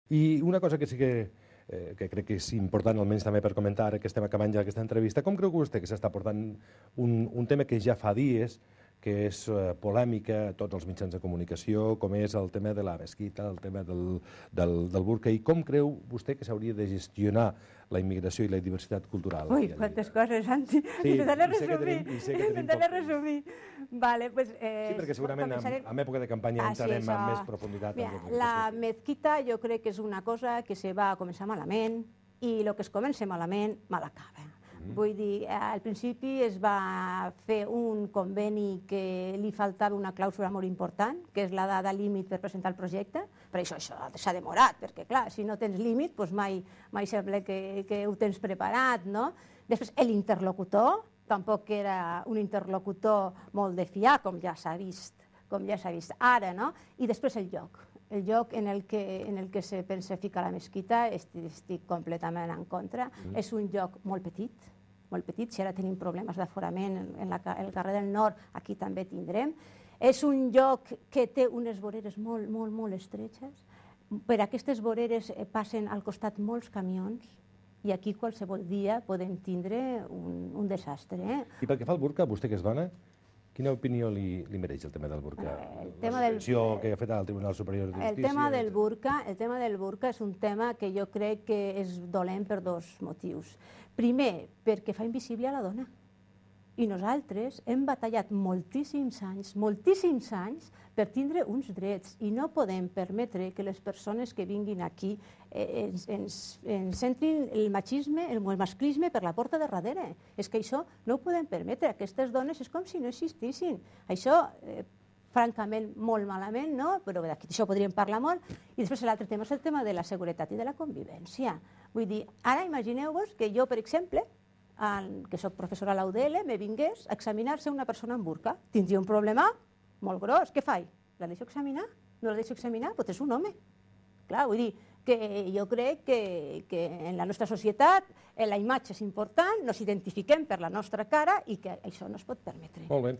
I una cosa que sí que crec que és important, almenys també per comentar, que estem acabant ja aquesta entrevista, com creu vostè que s'està portant un tema que ja fa dies, que és polèmica a tots els mitjans de comunicació, com és el tema de la mesquita, el tema del burca, i com creu vostè que s'hauria de gestionar la immigració i la diversitat cultural? Ui, quantes coses, Santi. Intentaré resumir. Vale, pues, sí, perquè segurament en època de campanya entrarem amb més profunditat. La mezquita jo crec que és una cosa que se va començar malament i el que es comença malament, mal acaba. Vull dir, al principi es va fer un conveni que li faltava una clàusula molt important, que és la data límit per presentar el projecte, però això s'ha demorat, perquè clar, si no tens límit, doncs mai sembla que ho tens preparat, no? Després, l'interlocutor tampoc era un interlocutor molt de fiar, com ja s'ha vist ara, no? I després el lloc en el que se pensa ficar la mesquita, estic completament en contra. És un lloc molt petit, si ara tenim problemes d'aforament el carrer del Nord, aquí també tindrem. És un lloc que té unes voreres molt, molt, molt estretxes. Per aquestes voreres passen al costat molts camions i aquí qualsevol dia podem tindre un desastre. I pel que fa al burca, vostè que és dona, quina opinió li mereix el tema del burca? La suspensió que ha fet al Tribunal Superior de Justícia. El tema del burca és un tema que jo crec que és dolent per dos motius. Primer, perquè fa invisible a la dona. I nosaltres hem batallat moltíssims anys per tindre uns drets i no podem permetre que les persones que vinguin aquí ens entrin el machisme, el masclisme per la porta de darrere. És que això no ho podem permetre. Aquestes dones és com si no existissin. Això, francament, molt malament, no? Però d'això podríem parlar molt. I després l'altre tema és el tema de la seguretat i de la convivència. Vull dir, ara imagineu-vos que jo, per exemple, que soc professora a la UDL, me vingués a examinar-se una persona amb burca. Tindria un problema molt gros. Què faig? La deixo examinar? No la deixo examinar? Doncs és un home. Clar, vull dir que jo crec que en la nostra societat la imatge és important, nos identifiquem per la nostra cara i que això no es pot permetre. Molt bé.